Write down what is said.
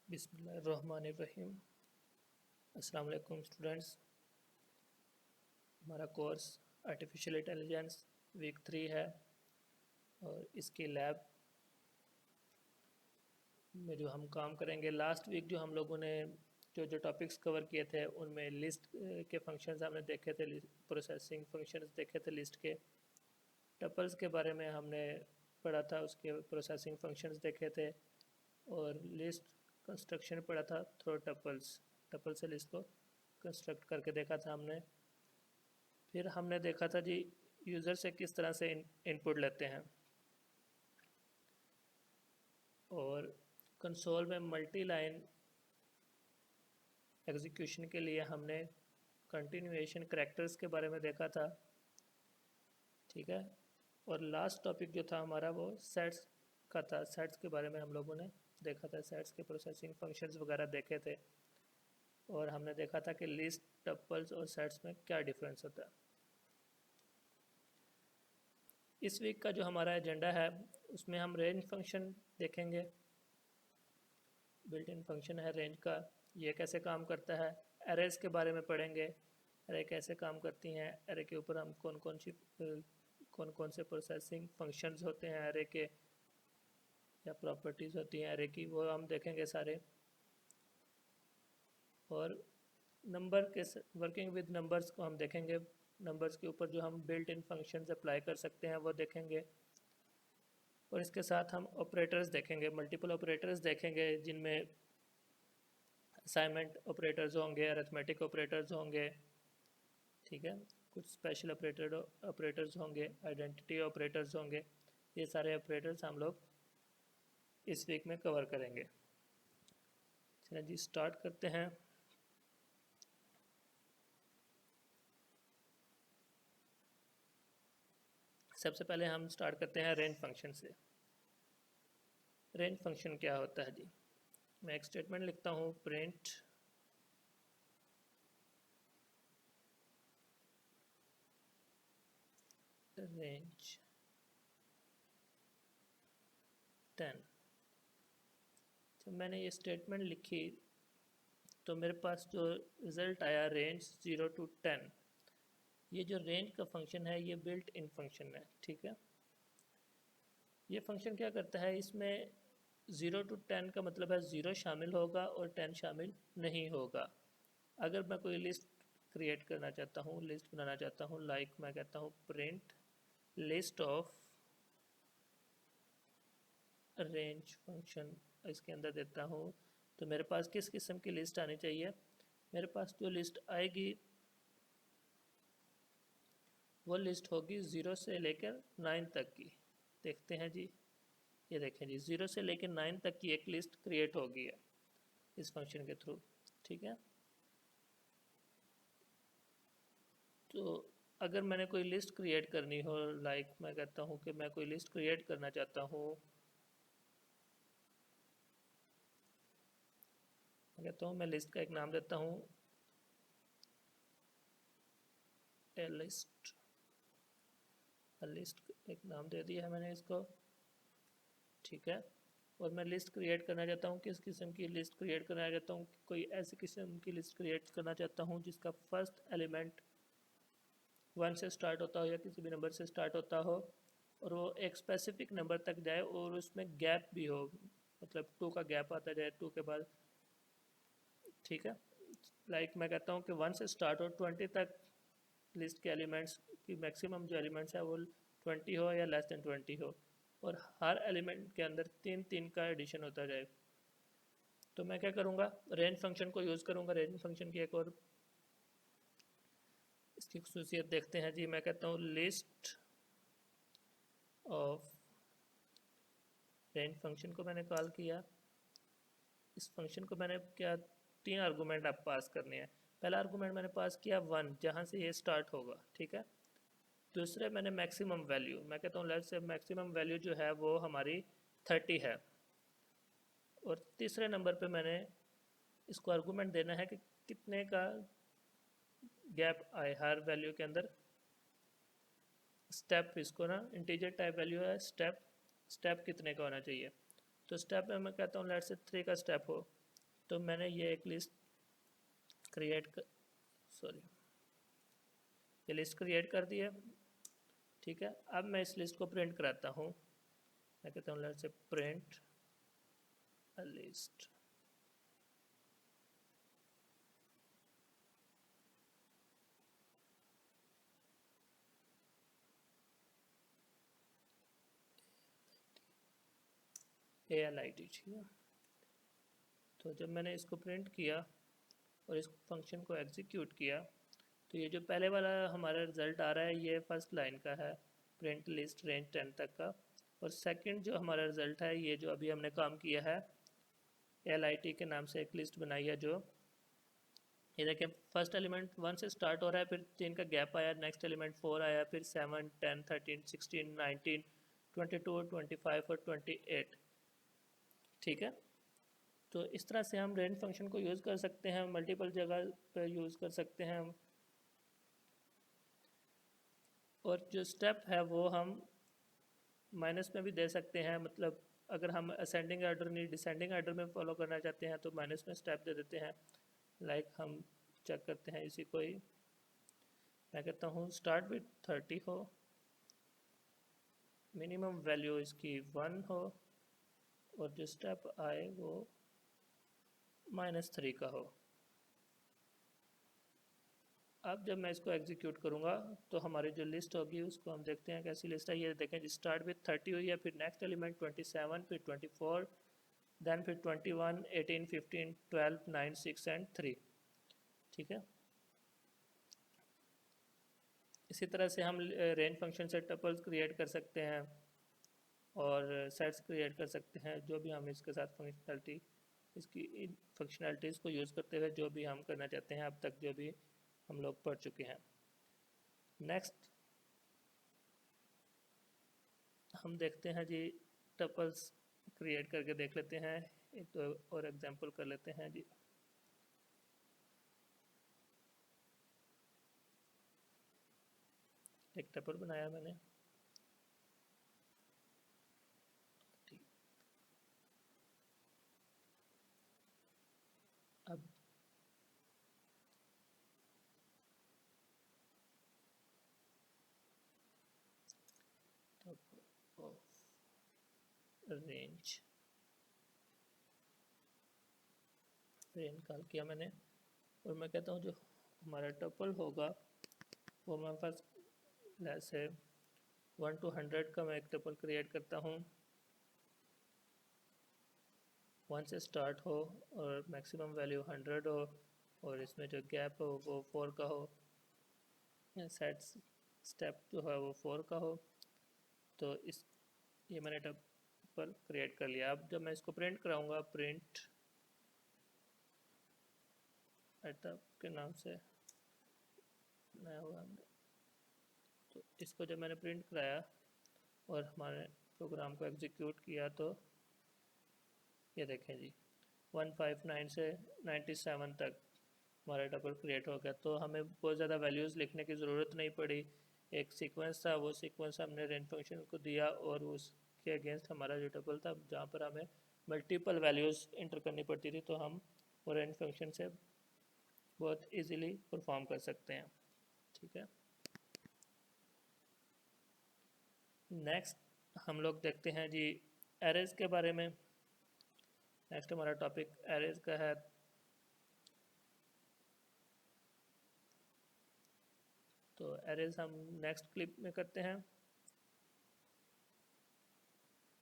बिस्मिल्लाहिर्रहमानिर्रहीम। अस्सलाम वालेकुम स्टूडेंट्स। हमारा कोर्स आर्टिफिशियल इंटेलिजेंस वीक 3 है और इसकी लैब में जो हम काम करेंगे, लास्ट वीक जो हम लोगों ने जो टॉपिक्स कवर किए थे उनमें लिस्ट के फंक्शंस हमने देखे थे, प्रोसेसिंग फंक्शंस देखे थे लिस्ट के। टपल्स के बारे में हमने पढ़ा था, उसके प्रोसेसिंग फंक्शंस देखे थे और लिस्ट कंस्ट्रक्शन पढ़ा था थ्रू टपल्स। टपल से लिस्ट को कंस्ट्रक्ट करके देखा था हमने। फिर हमने देखा था जी यूज़र से किस तरह से इनपुट लेते हैं और कंसोल में मल्टी लाइन एग्जीक्यूशन के लिए हमने कंटिन्यूएशन करैक्टर्स के बारे में देखा था, ठीक है। और लास्ट टॉपिक जो था हमारा वो सेट्स का था। सेट्स के बारे में हम लोगों ने देखा था, सेट्स के प्रोसेसिंग फंक्शंस वगैरह देखे थे और हमने देखा था कि लिस्ट, टपल्स और सेट्स में क्या डिफरेंस होता है। इस वीक का जो हमारा एजेंडा है उसमें हम रेंज फंक्शन देखेंगे। बिल्ट इन फंक्शन है रेंज का, ये कैसे काम करता है। एरेज के बारे में पढ़ेंगे, एरे कैसे काम करती हैं, एरे के ऊपर हम कौन कौन से प्रोसेसिंग फंक्शंस होते हैं एरे के, या प्रॉपर्टीज़ होती हैं एरे की, वो हम देखेंगे सारे। और नंबर के वर्किंग विद नंबर्स को हम देखेंगे, नंबर्स के ऊपर जो हम बिल्ट इन फंक्शंस अप्लाई कर सकते हैं वो देखेंगे। और इसके साथ हम ऑपरेटर्स देखेंगे, मल्टीपल ऑपरेटर्स देखेंगे जिनमें असाइनमेंट ऑपरेटर्स होंगे, अरिथमेटिक ऑपरेटर्स होंगे, ठीक है, कुछ स्पेशल ऑपरेटर्स होंगे, आइडेंटिटी ऑपरेटर्स होंगे। ये सारे ऑपरेटर्स हम लोग इस वीक में कवर करेंगे। चलिए जी स्टार्ट करते हैं। सबसे पहले हम स्टार्ट करते हैं रेंज फंक्शन से। रेंज फंक्शन क्या होता है जी? मैं एक स्टेटमेंट लिखता हूँ, प्रिंट रेंज 10। जब मैंने ये स्टेटमेंट लिखी तो मेरे पास जो रिज़ल्ट आया रेंज 0 to 10, ये जो रेंज का फंक्शन है ये बिल्ट इन फंक्शन है, ठीक है। ये फंक्शन क्या करता है, इसमें 0 to 10 का मतलब है 0 शामिल होगा और 10 शामिल नहीं होगा। अगर मैं कोई लिस्ट क्रिएट करना चाहता हूँ, लिस्ट बनाना चाहता हूँ, लाइक मैं कहता हूँ print list of range function इसके अंदर देता हूँ, तो मेरे पास किस किस्म की लिस्ट आनी चाहिए? मेरे पास जो लिस्ट आएगी वो लिस्ट होगी 0 से लेकर 9 तक की। देखते हैं जी, ये देखें जी 0 से लेकर 9 तक की एक लिस्ट क्रिएट होगी है इस फंक्शन के थ्रू, ठीक है। तो अगर मैंने कोई लिस्ट क्रिएट करनी हो, लाइक मैं कहता हूँ कि मैं कोई लिस्ट क्रिएट करना चाहता हूँ, मैं कहता हूँ मैं लिस्ट का एक नाम देता हूँ ए लिस्ट। लिस्ट एक नाम दे दिया है मैंने इसको, ठीक है। और मैं लिस्ट क्रिएट करना चाहता हूँ, किस किस्म की लिस्ट क्रिएट करना चाहता हूँ? कोई ऐसी किस्म की लिस्ट क्रिएट करना चाहता हूँ जिसका फर्स्ट एलिमेंट 1 से स्टार्ट होता हो या किसी भी नंबर से स्टार्ट होता हो और वो एक स्पेसिफिक नंबर तक जाए और उसमें गैप भी हो, मतलब 2 का गैप आता जाए 2 के बाद, ठीक है। लाइक मैं कहता हूँ कि 1 से स्टार्ट हो 20 तक लिस्ट के एलिमेंट्स की मैक्सिमम जो एलिमेंट्स है वो 20 हो या लेस देन 20 हो और हर एलिमेंट के अंदर 3 का एडिशन होता जाए। तो मैं क्या करूँगा, रेंज फंक्शन को यूज़ करूँगा। रेंज फंक्शन की एक और इसकी खसूसियत देखते हैं जी। मैं कहता हूँ लिस्ट ऑफ, रेंज फंक्शन को मैंने कॉल किया, इस फंक्शन को मैंने क्या 3 आर्गूमेंट आप पास करने हैं। पहला आर्गूमेंट मैंने पास किया 1, जहाँ से ये स्टार्ट होगा, ठीक है। दूसरे मैंने मैक्सिमम वैल्यू, मैं कहता हूँ लेट्स से मैक्सिमम वैल्यू जो है वो हमारी 30 है। और तीसरे नंबर पे मैंने इसको आर्गूमेंट देना है कि कितने का गैप आए हर वैल्यू के अंदर। स्टेप, इसको ना इंटीजर टाइप वैल्यू है, स्टेप कितने का होना चाहिए। तो स्टेप में मैं कहता हूँ लेट्स से 3 का स्टेप हो, तो मैंने ये एक लिस्ट ये लिस्ट क्रिएट कर दी है। ठीक है, अब मैं इस लिस्ट को प्रिंट कराता हूँ। मैं कहता हूँ let's say print a list. ALIT, ठीक है। तो जब मैंने इसको प्रिंट किया और इस फंक्शन को एग्जीक्यूट किया तो ये जो पहले वाला हमारा रिजल्ट आ रहा है ये फर्स्ट लाइन का है, प्रिंट लिस्ट रेंज 10 तक का। और सेकंड जो हमारा रिजल्ट है ये जो अभी हमने काम किया है LIT के नाम से एक लिस्ट बनाई है, जो ये देखें फर्स्ट एलिमेंट 1 से स्टार्ट हो रहा है, फिर 3 का गैप आया, नेक्स्ट एलिमेंट 4 आया, फिर 7, 10, 13, 16, 19, 22, 25 और 28। ठीक है, तो इस तरह से हम रेंज फंक्शन को यूज़ कर सकते हैं, मल्टीपल जगह पर यूज़ कर सकते हैं हम। और जो स्टेप है वो हम माइनस में भी दे सकते हैं, मतलब अगर हम असेंडिंग आर्डर नहीं डिसेंडिंग आर्डर में फॉलो करना चाहते हैं तो माइनस में स्टेप दे देते हैं। लाइक हम चेक करते हैं इसी को ही, मैं कहता हूँ स्टार्ट विथ 30 हो, मिनिमम वैल्यू इसकी 1 हो और जो स्टेप आए वो -3 का हो। अब जब मैं इसको एग्जीक्यूट करूँगा तो हमारी जो लिस्ट होगी उसको हम देखते हैं कैसी लिस्ट है। ये देखें जी, स्टार्ट विथ 30 हुई है, फिर नेक्स्ट एलिमेंट 27, फिर 24, देन फिर 21, 18, 15, 12, 9, 6 एंड 3। ठीक है, इसी तरह से हम रेंज फंक्शन से टपल्स क्रिएट कर सकते हैं और सेट्स क्रिएट कर सकते हैं, जो भी हम इसके साथ फंक्शनैलिटी इसकी इन फंक्शनैलिटीज़ को यूज़ करते हुए जो भी हम करना चाहते हैं अब तक जो भी हम लोग पढ़ चुके हैं। नेक्स्ट हम देखते हैं जी, टपल्स क्रिएट करके देख लेते हैं, एक तो और एग्जांपल कर लेते हैं जी। एक टपल बनाया मैंने, ठीक। अब रेंज कॉल किया मैंने और मैं कहता हूँ जो हमारा टपल होगा वो मैं फर्स्ट जैसे 1 to 100 का मैं एक टपल क्रिएट करता हूँ, 1 से स्टार्ट हो और मैक्सिमम वैल्यू 100 हो और इसमें जो गैप हो वो 4 का हो, सेट स्टेप जो है वो 4 का हो। तो इस ये मैंने टपल क्रिएट कर लिया। अब जब मैं इसको प्रिंट कराऊंगा, प्रिंट एटअप के नाम से बनाया हुआ हमने, तो इसको जब मैंने प्रिंट कराया और हमारे प्रोग्राम को एग्जीक्यूट किया तो ये देखें जी 159 से 97 तक हमारा टपल क्रिएट हो गया। तो हमें बहुत ज़्यादा वैल्यूज़ लिखने की ज़रूरत नहीं पड़ी, एक सीक्वेंस था वो सीक्वेंस हमने रेंज फंक्शन को दिया और उसके अगेंस्ट हमारा जो टपल था जहाँ पर हमें मल्टीपल वैल्यूज़ इंटर करनी पड़ती थी तो हम वो रेंज फंक्शन से बहुत इजीली परफॉर्म कर सकते हैं। ठीक है, नेक्स्ट हम लोग देखते हैं जी एरेज के बारे में। नेक्स्ट हमारा टॉपिक एरेज का है। तो एरेज हम नेक्स्ट क्लिप में करते हैं।